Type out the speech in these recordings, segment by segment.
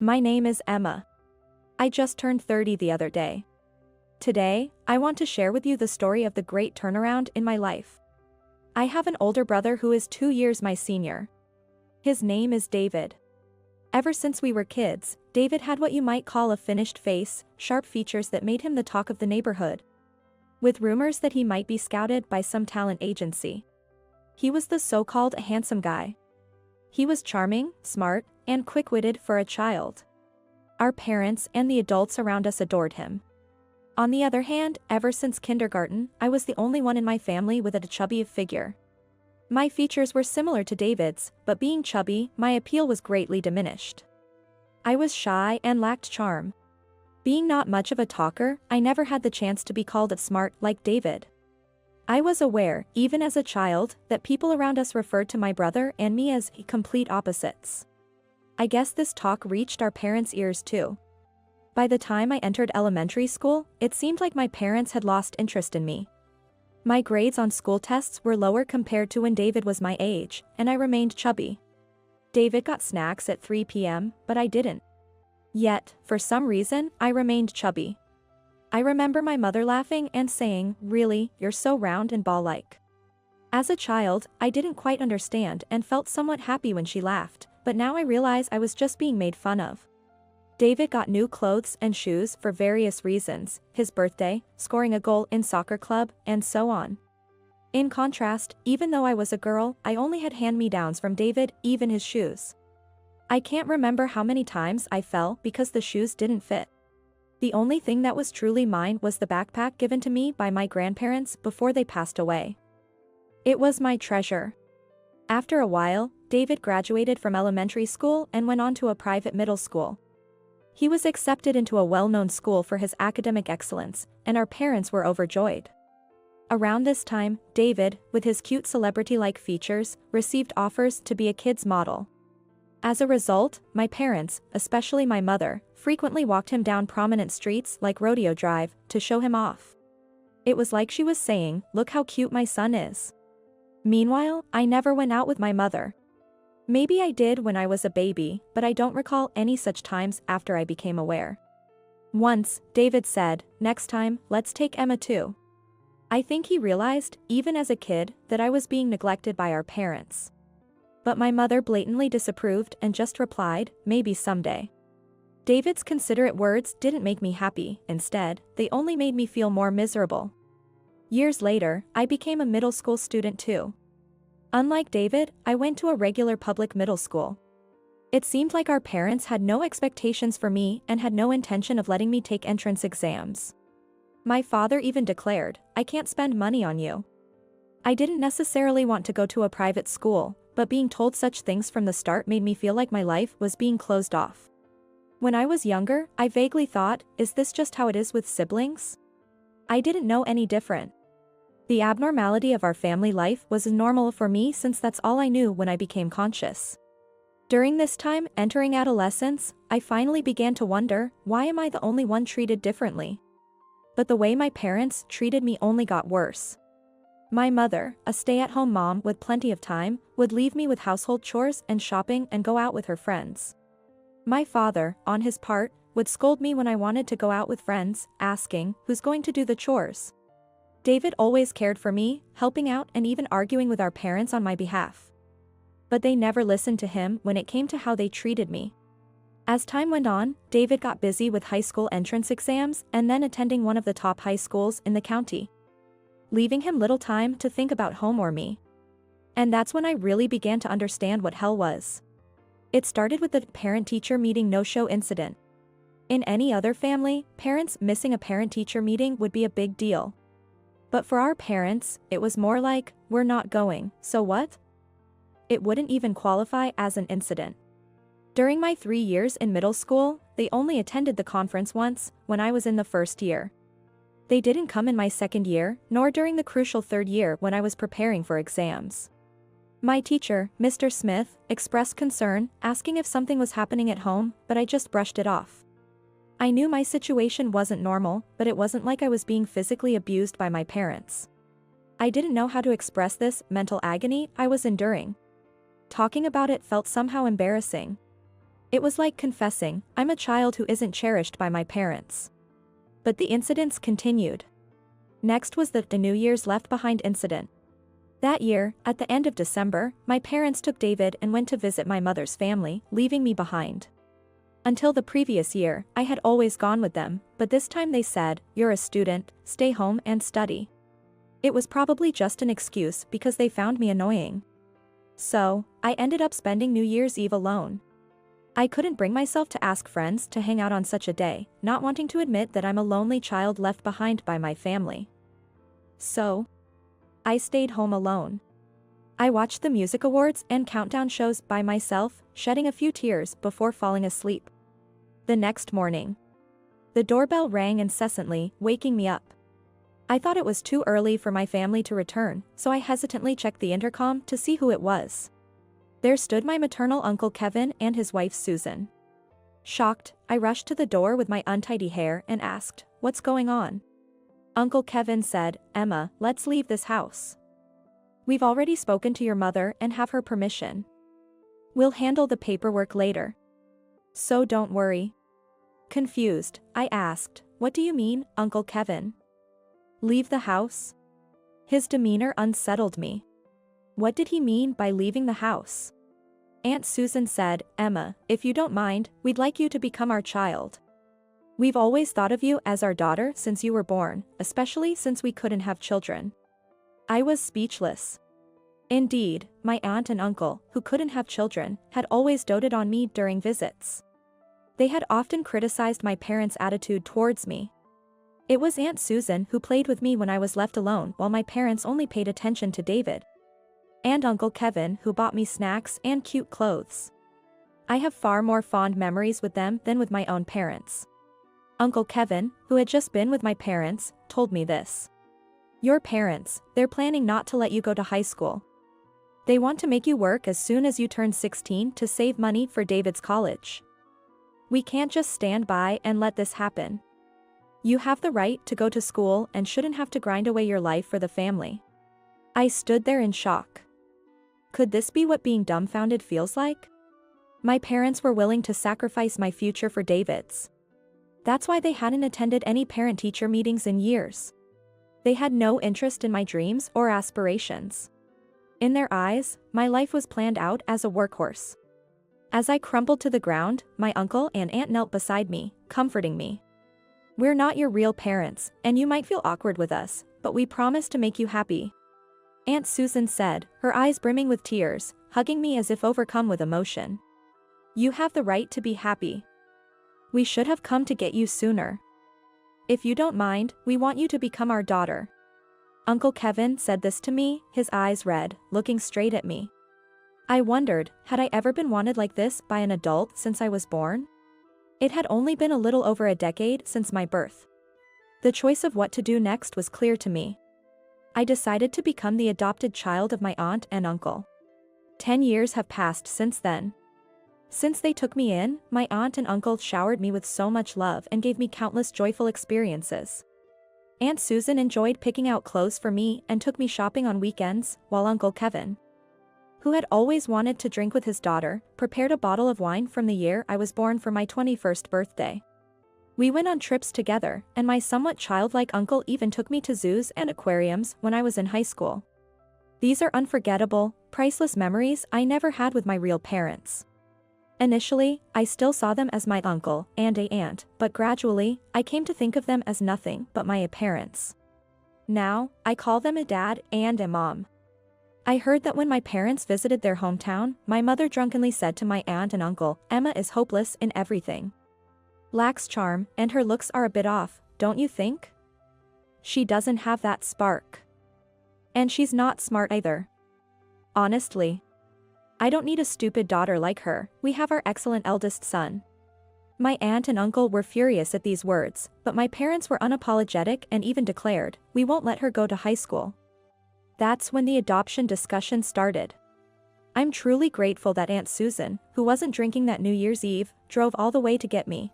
My name is Emma. I just turned 30 the other day. Today, I want to share with you the story of the great turnaround in my life. I have an older brother who is 2 years my senior. His name is David. Ever since we were kids, David had what you might call a finished face, sharp features that made him the talk of the neighborhood. With rumors that he might be scouted by some talent agency. He was the so-called handsome guy. He was charming, smart, and quick-witted for a child. Our parents and the adults around us adored him. On the other hand, ever since kindergarten, I was the only one in my family with a chubby figure. My features were similar to David's, but being chubby, my appeal was greatly diminished. I was shy and lacked charm. Being not much of a talker, I never had the chance to be called smart like David. I was aware, even as a child, that people around us referred to my brother and me as complete opposites. I guess this talk reached our parents' ears too. By the time I entered elementary school, it seemed like my parents had lost interest in me. My grades on school tests were lower compared to when David was my age, and I remained chubby. David got snacks at 3 p.m., but I didn't. Yet, for some reason, I remained chubby. I remember my mother laughing and saying, "Really, you're so round and ball-like." As a child, I didn't quite understand and felt somewhat happy when she laughed, but now I realize I was just being made fun of. David got new clothes and shoes for various reasons, his birthday, scoring a goal in soccer club, and so on. In contrast, even though I was a girl, I only had hand-me-downs from David, even his shoes. I can't remember how many times I fell because the shoes didn't fit. The only thing that was truly mine was the backpack given to me by my grandparents before they passed away. It was my treasure. After a while, David graduated from elementary school and went on to a private middle school. He was accepted into a well-known school for his academic excellence, and our parents were overjoyed. Around this time, David, with his cute celebrity-like features, received offers to be a kid's model. As a result, my parents, especially my mother, frequently walked him down prominent streets like Rodeo Drive to show him off. It was like she was saying, "Look how cute my son is." Meanwhile, I never went out with my mother. Maybe I did when I was a baby, but I don't recall any such times after I became aware. Once, David said, "Next time, let's take Emma too." I think he realized, even as a kid, that I was being neglected by our parents. But my mother blatantly disapproved and just replied, "Maybe someday." David's considerate words didn't make me happy, instead, they only made me feel more miserable. Years later, I became a middle school student too. Unlike David, I went to a regular public middle school. It seemed like our parents had no expectations for me and had no intention of letting me take entrance exams. My father even declared, "I can't spend money on you." I didn't necessarily want to go to a private school, but being told such things from the start made me feel like my life was being closed off. When I was younger, I vaguely thought, is this just how it is with siblings? I didn't know any different. The abnormality of our family life was normal for me since that's all I knew when I became conscious. During this time, entering adolescence, I finally began to wonder, why am I the only one treated differently? But the way my parents treated me only got worse. My mother, a stay-at-home mom with plenty of time, would leave me with household chores and shopping and go out with her friends. My father, on his part, would scold me when I wanted to go out with friends, asking, "Who's going to do the chores?" David always cared for me, helping out and even arguing with our parents on my behalf. But they never listened to him when it came to how they treated me. As time went on, David got busy with high school entrance exams and then attending one of the top high schools in the county, leaving him little time to think about home or me. And that's when I really began to understand what hell was. It started with the parent-teacher meeting no-show incident. In any other family, parents missing a parent-teacher meeting would be a big deal. But for our parents, it was more like, "We're not going, so what?" It wouldn't even qualify as an incident. During my 3 years in middle school, they only attended the conference once, when I was in the first year. They didn't come in my second year, nor during the crucial third year when I was preparing for exams. My teacher, Mr. Smith, expressed concern, asking if something was happening at home, but I just brushed it off. I knew my situation wasn't normal, but it wasn't like I was being physically abused by my parents. I didn't know how to express this mental agony I was enduring. Talking about it felt somehow embarrassing. It was like confessing, I'm a child who isn't cherished by my parents. But the incidents continued. Next was the New Year's left behind incident. That year, at the end of December, my parents took David and went to visit my mother's family, leaving me behind. Until the previous year, I had always gone with them, but this time they said, "You're a student, stay home and study." It was probably just an excuse because they found me annoying. So, I ended up spending New Year's Eve alone. I couldn't bring myself to ask friends to hang out on such a day, not wanting to admit that I'm a lonely child left behind by my family. So, I stayed home alone. I watched the music awards and countdown shows by myself, shedding a few tears before falling asleep. The next morning, the doorbell rang incessantly, waking me up. I thought it was too early for my family to return, so I hesitantly checked the intercom to see who it was. There stood my maternal uncle Kevin and his wife Susan. Shocked, I rushed to the door with my untidy hair and asked, "What's going on?" Uncle Kevin said, "Emma, let's leave this house. We've already spoken to your mother and have her permission. We'll handle the paperwork later. So don't worry." Confused, I asked, "What do you mean, Uncle Kevin? Leave the house?" His demeanor unsettled me. What did he mean by leaving the house? Aunt Susan said, "Emma, if you don't mind, we'd like you to become our child. We've always thought of you as our daughter since you were born, especially since we couldn't have children." I was speechless. Indeed, my aunt and uncle, who couldn't have children, had always doted on me during visits. They had often criticized my parents' attitude towards me. It was Aunt Susan who played with me when I was left alone while my parents only paid attention to David. And Uncle Kevin who bought me snacks and cute clothes. I have far more fond memories with them than with my own parents. Uncle Kevin, who had just been with my parents, told me this. "Your parents, they're planning not to let you go to high school. They want to make you work as soon as you turn 16 to save money for David's college. We can't just stand by and let this happen. You have the right to go to school and shouldn't have to grind away your life for the family." I stood there in shock. Could this be what being dumbfounded feels like? My parents were willing to sacrifice my future for David's. That's why they hadn't attended any parent-teacher meetings in years. They had no interest in my dreams or aspirations. In their eyes, my life was planned out as a workhorse. As I crumbled to the ground, my uncle and aunt knelt beside me, comforting me. "We're not your real parents, and you might feel awkward with us, but we promise to make you happy," Aunt Susan said, her eyes brimming with tears, hugging me as if overcome with emotion. "You have the right to be happy. We should have come to get you sooner. If you don't mind, we want you to become our daughter." Uncle Kevin said this to me, his eyes red, looking straight at me. I wondered, had I ever been wanted like this by an adult since I was born? It had only been a little over a decade since my birth. The choice of what to do next was clear to me. I decided to become the adopted child of my aunt and uncle. 10 years have passed since then. Since they took me in, my aunt and uncle showered me with so much love and gave me countless joyful experiences. Aunt Susan enjoyed picking out clothes for me and took me shopping on weekends, while Uncle Kevin, who had always wanted to drink with his daughter, prepared a bottle of wine from the year I was born for my 21st birthday. We went on trips together, and my somewhat childlike uncle even took me to zoos and aquariums when I was in high school. These are unforgettable, priceless memories I never had with my real parents. Initially, I still saw them as my uncle and aunt, but gradually, I came to think of them as nothing but my parents. Now, I call them a dad and a mom. I heard that when my parents visited their hometown, my mother drunkenly said to my aunt and uncle, "Emma is hopeless in everything. Lacks charm, and her looks are a bit off, don't you think? She doesn't have that spark. And she's not smart either. Honestly, I don't need a stupid daughter like her, we have our excellent eldest son." My aunt and uncle were furious at these words, but my parents were unapologetic and even declared, "We won't let her go to high school." That's when the adoption discussion started. I'm truly grateful that Aunt Susan, who wasn't drinking that New Year's Eve, drove all the way to get me.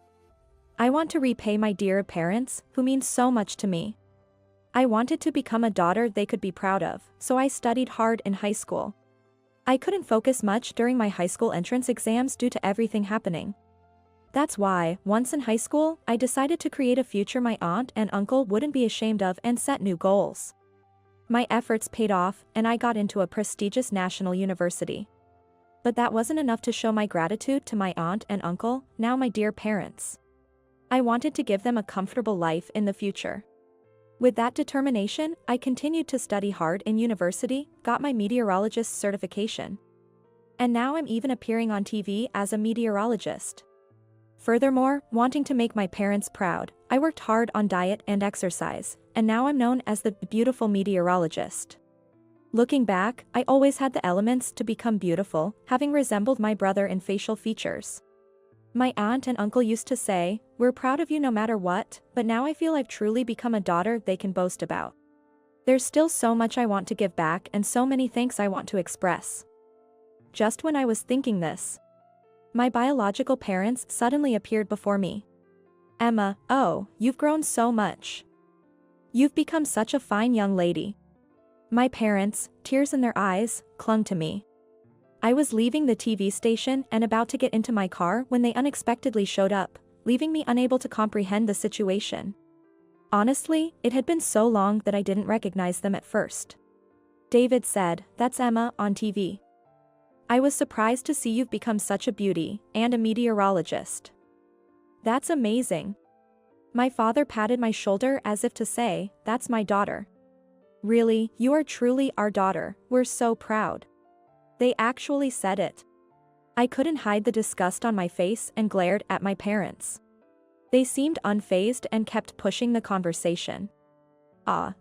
I want to repay my dear parents, who mean so much to me. I wanted to become a daughter they could be proud of, so I studied hard in high school. I couldn't focus much during my high school entrance exams due to everything happening. That's why, once in high school, I decided to create a future my aunt and uncle wouldn't be ashamed of and set new goals. My efforts paid off, and I got into a prestigious national university. But that wasn't enough to show my gratitude to my aunt and uncle, now my dear parents. I wanted to give them a comfortable life in the future. With that determination, I continued to study hard in university, got my meteorologist certification. And now I'm even appearing on TV as a meteorologist. Furthermore, wanting to make my parents proud, I worked hard on diet and exercise, and now I'm known as the beautiful meteorologist. Looking back, I always had the elements to become beautiful, having resembled my brother in facial features. My aunt and uncle used to say, "We're proud of you no matter what," but now I feel I've truly become a daughter they can boast about. There's still so much I want to give back and so many thanks I want to express. Just when I was thinking this, my biological parents suddenly appeared before me. "Emma, oh, you've grown so much. You've become such a fine young lady." My parents, tears in their eyes, clung to me. I was leaving the TV station and about to get into my car when they unexpectedly showed up, leaving me unable to comprehend the situation. Honestly, it had been so long that I didn't recognize them at first. David said, "That's Emma on TV. I was surprised to see you've become such a beauty, and a meteorologist." "That's amazing." My father patted my shoulder as if to say, "That's my daughter. Really, you are truly our daughter, we're so proud." They actually said it. I couldn't hide the disgust on my face and glared at my parents. They seemed unfazed and kept pushing the conversation.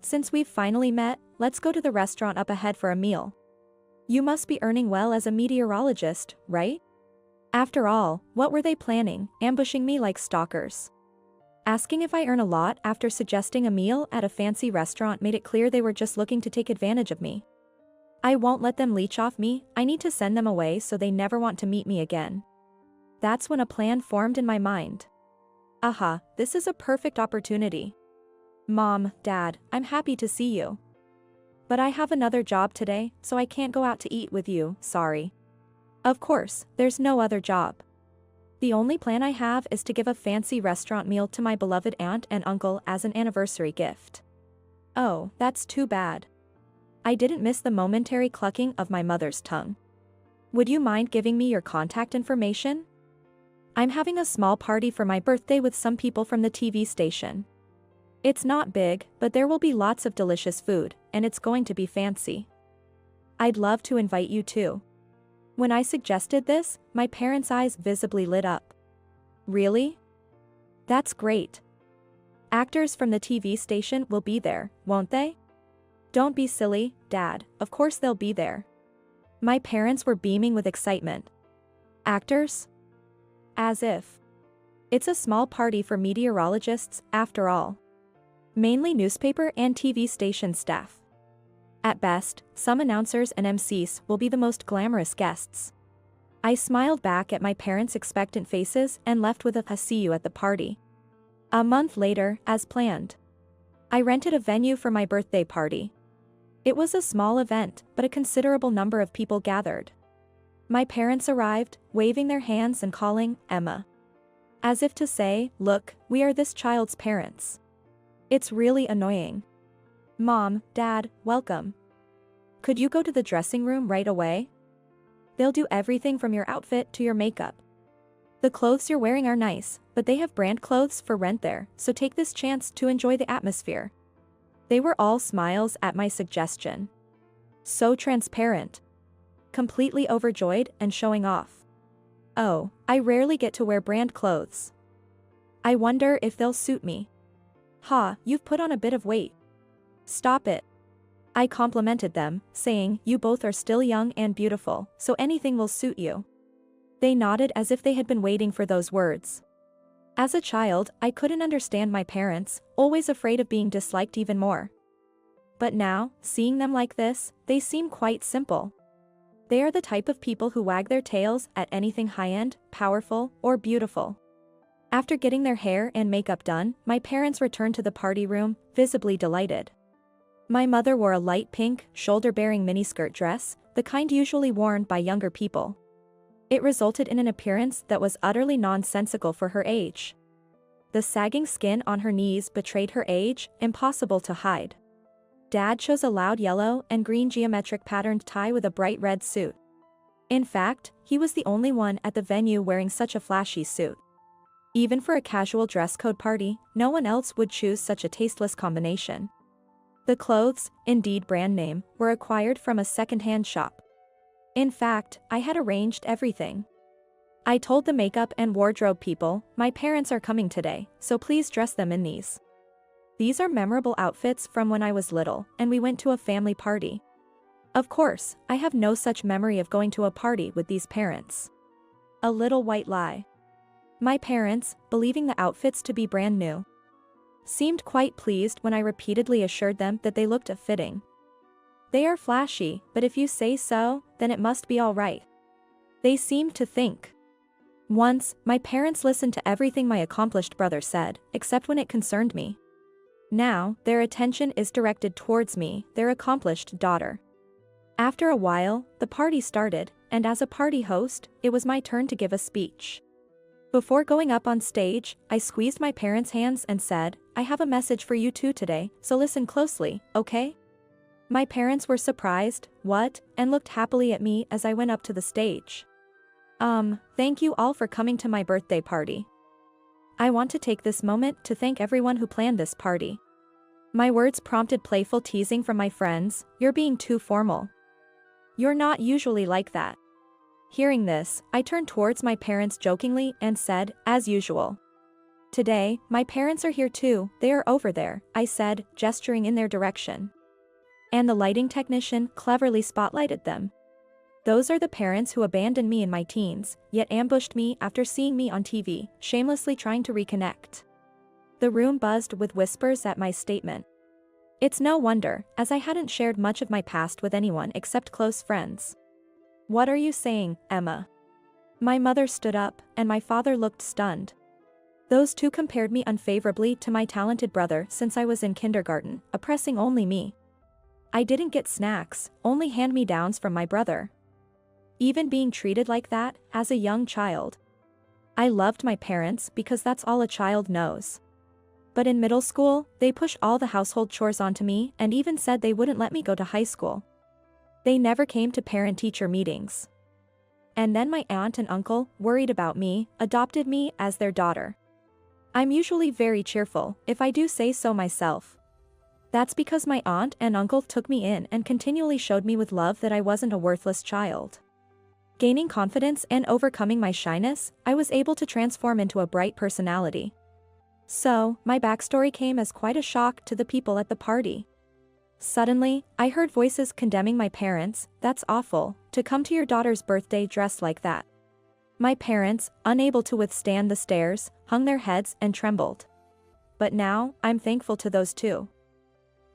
Since we've finally met, let's go to the restaurant up ahead for a meal. You must be earning well as a meteorologist, right?" After all, what were they planning, ambushing me like stalkers? Asking if I earn a lot after suggesting a meal at a fancy restaurant made it clear they were just looking to take advantage of me. I won't let them leech off me, I need to send them away so they never want to meet me again. That's when a plan formed in my mind. This is a perfect opportunity. "Mom, Dad, I'm happy to see you. But I have another job today, so I can't go out to eat with you, sorry." Of course, there's no other job. The only plan I have is to give a fancy restaurant meal to my beloved aunt and uncle as an anniversary gift. Oh, that's too bad. I didn't miss the momentary clucking of my mother's tongue. "Would you mind giving me your contact information? I'm having a small party for my birthday with some people from the TV station. It's not big, but there will be lots of delicious food, and it's going to be fancy. I'd love to invite you too." When I suggested this, my parents' eyes visibly lit up. "Really? That's great. Actors from the TV station will be there, won't they?" "Don't be silly, Dad, of course they'll be there." My parents were beaming with excitement. "Actors? As if. It's a small party for meteorologists, after all. Mainly newspaper and TV station staff. At best, some announcers and MCs will be the most glamorous guests." I smiled back at my parents' expectant faces and left with a "see you at the party." A month later, as planned, I rented a venue for my birthday party. It was a small event, but a considerable number of people gathered. My parents arrived, waving their hands and calling, "Emma." As if to say, "Look, we are this child's parents." It's really annoying. "Mom, Dad, welcome. Could you go to the dressing room right away? They'll do everything from your outfit to your makeup. The clothes you're wearing are nice, but they have brand clothes for rent there, so take this chance to enjoy the atmosphere." They were all smiles at my suggestion. So transparent. Completely overjoyed and showing off. Oh, I rarely get to wear brand clothes. I wonder if they'll suit me. You've put on a bit of weight. Stop it. I complimented them, saying, "You both are still young and beautiful, so anything will suit you." They nodded as if they had been waiting for those words. As a child, I couldn't understand my parents, always afraid of being disliked even more. But now, seeing them like this, they seem quite simple. They are the type of people who wag their tails at anything high-end, powerful, or beautiful. After getting their hair and makeup done, my parents returned to the party room, visibly delighted. My mother wore a light pink, shoulder-bearing miniskirt dress, the kind usually worn by younger people. It resulted in an appearance that was utterly nonsensical for her age. The sagging skin on her knees betrayed her age, impossible to hide. Dad chose a loud yellow and green geometric patterned tie with a bright red suit. In fact, he was the only one at the venue wearing such a flashy suit. Even for a casual dress code party, no one else would choose such a tasteless combination. The clothes, indeed brand name, were acquired from a second-hand shop. In fact, I had arranged everything. I told the makeup and wardrobe people, my parents are coming today, so please dress them in these. These are memorable outfits from when I was little, and we went to a family party. Of course, I have no such memory of going to a party with these parents. A little white lie. My parents, believing the outfits to be brand new, seemed quite pleased when I repeatedly assured them that they looked fitting. They are flashy, but if you say so, then it must be all right. They seemed to think. Once, my parents listened to everything my accomplished brother said, except when it concerned me. Now, their attention is directed towards me, their accomplished daughter. After a while, the party started, and as a party host, it was my turn to give a speech. Before going up on stage, I squeezed my parents' hands and said, I have a message for you two today, so listen closely, okay? My parents were surprised, what, and looked happily at me as I went up to the stage. Thank you all for coming to my birthday party. I want to take this moment to thank everyone who planned this party. My words prompted playful teasing from my friends, you're being too formal. You're not usually like that. Hearing this, I turned towards my parents jokingly and said, as usual. Today, my parents are here too, they are over there, I said, gesturing in their direction. And the lighting technician cleverly spotlighted them. Those are the parents who abandoned me in my teens, yet ambushed me after seeing me on TV, shamelessly trying to reconnect. The room buzzed with whispers at my statement. It's no wonder, as I hadn't shared much of my past with anyone except close friends. What are you saying, Emma? My mother stood up, and my father looked stunned. Those two compared me unfavorably to my talented brother since I was in kindergarten, oppressing only me. I didn't get snacks, only hand-me-downs from my brother. Even being treated like that, as a young child. I loved my parents because that's all a child knows. But in middle school, they pushed all the household chores onto me and even said they wouldn't let me go to high school. They never came to parent-teacher meetings. And then my aunt and uncle, worried about me, adopted me as their daughter. I'm usually very cheerful, if I do say so myself. That's because my aunt and uncle took me in and continually showed me with love that I wasn't a worthless child. Gaining confidence and overcoming my shyness, I was able to transform into a bright personality. So, my backstory came as quite a shock to the people at the party. Suddenly, I heard voices condemning my parents, that's awful, to come to your daughter's birthday dressed like that. My parents, unable to withstand the stares, hung their heads and trembled. But now, I'm thankful to those two.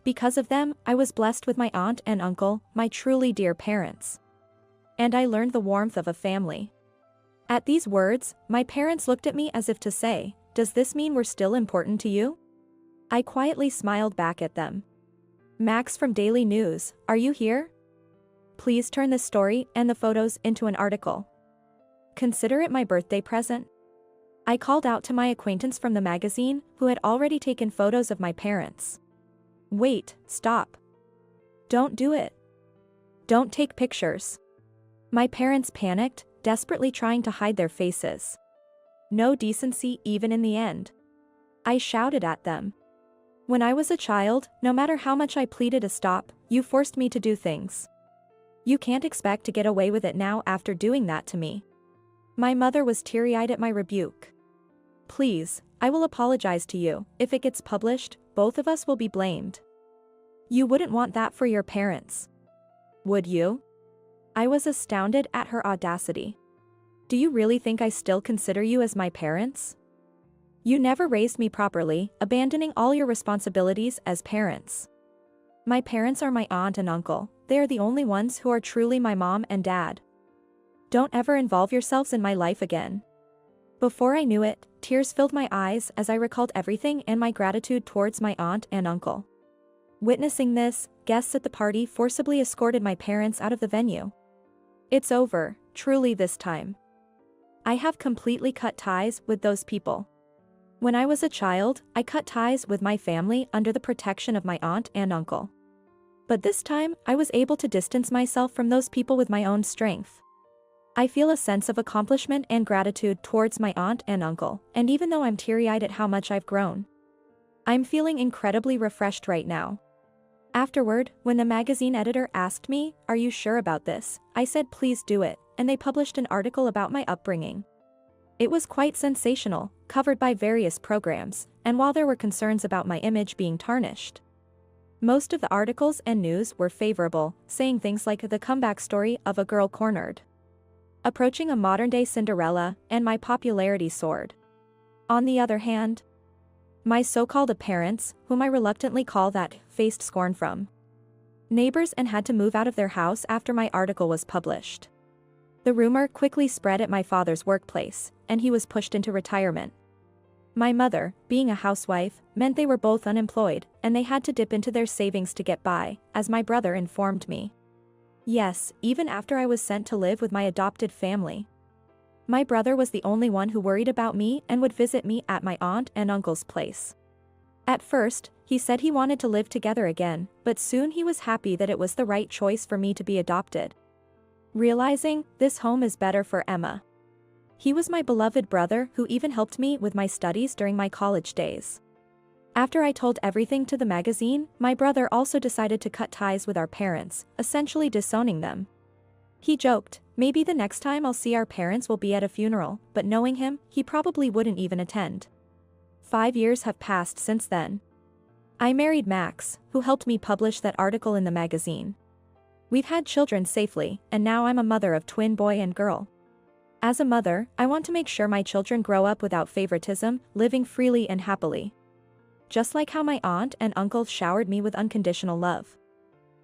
Because of them, I was blessed with my aunt and uncle, my truly dear parents. And I learned the warmth of a family. At these words, my parents looked at me as if to say, does this mean we're still important to you? I quietly smiled back at them. Max from Daily News, are you here? Please turn this story and the photos into an article. Consider it my birthday present. I called out to my acquaintance from the magazine, who had already taken photos of my parents. Wait, stop. Don't do it. Don't take pictures. My parents panicked, desperately trying to hide their faces. No decency even in the end. I shouted at them. When I was a child, no matter how much I pleaded to stop, you forced me to do things. You can't expect to get away with it now after doing that to me. My mother was teary-eyed at my rebuke. Please, I will apologize to you. If it gets published, both of us will be blamed. You wouldn't want that for your parents. Would you? I was astounded at her audacity. Do you really think I still consider you as my parents? You never raised me properly, abandoning all your responsibilities as parents. My parents are my aunt and uncle, they are the only ones who are truly my mom and dad. Don't ever involve yourselves in my life again. Before I knew it, tears filled my eyes as I recalled everything and my gratitude towards my aunt and uncle. Witnessing this, guests at the party forcibly escorted my parents out of the venue. It's over, truly this time. I have completely cut ties with those people. When I was a child, I cut ties with my family under the protection of my aunt and uncle. But this time, I was able to distance myself from those people with my own strength. I feel a sense of accomplishment and gratitude towards my aunt and uncle, and even though I'm teary-eyed at how much I've grown, I'm feeling incredibly refreshed right now. Afterward, when the magazine editor asked me, "Are you sure about this?" I said please do it, and they published an article about my upbringing. It was quite sensational, covered by various programs, and while there were concerns about my image being tarnished, most of the articles and news were favorable, saying things like the comeback story of a girl cornered, approaching a modern-day Cinderella, and my popularity soared. On the other hand, my so-called parents, whom I reluctantly call that, faced scorn from neighbors and had to move out of their house after my article was published. The rumor quickly spread at my father's workplace, and he was pushed into retirement. My mother, being a housewife, meant they were both unemployed, and they had to dip into their savings to get by, as my brother informed me. Yes, even after I was sent to live with my adopted family, my brother was the only one who worried about me and would visit me at my aunt and uncle's place. At first, he said he wanted to live together again, but soon he was happy that it was the right choice for me to be adopted. Realizing, this home is better for Emma. He was my beloved brother who even helped me with my studies during my college days. After I told everything to the magazine, my brother also decided to cut ties with our parents, essentially disowning them. He joked, maybe the next time I'll see our parents will be at a funeral, but knowing him, he probably wouldn't even attend. 5 years have passed since then. I married Max, who helped me publish that article in the magazine. We've had children safely, and now I'm a mother of twin boy and girl. As a mother, I want to make sure my children grow up without favoritism, living freely and happily. Just like how my aunt and uncle showered me with unconditional love.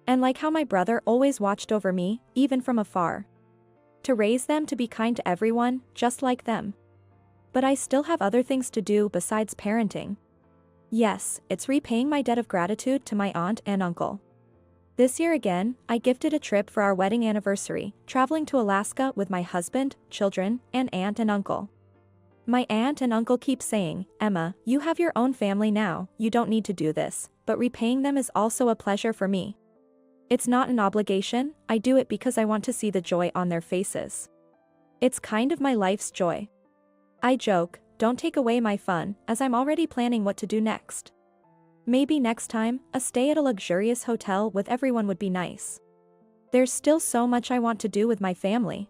And like how my brother always watched over me, even from afar. To raise them to be kind to everyone, just like them. But I still have other things to do besides parenting. Yes, it's repaying my debt of gratitude to my aunt and uncle. This year again, I gifted a trip for our wedding anniversary, traveling to Alaska with my husband, children, and aunt and uncle. My aunt and uncle keep saying, "Emma, you have your own family now, you don't need to do this," but repaying them is also a pleasure for me. It's not an obligation, I do it because I want to see the joy on their faces. It's kind of my life's joy. I joke, don't take away my fun, as I'm already planning what to do next. Maybe next time, a stay at a luxurious hotel with everyone would be nice. There's still so much I want to do with my family.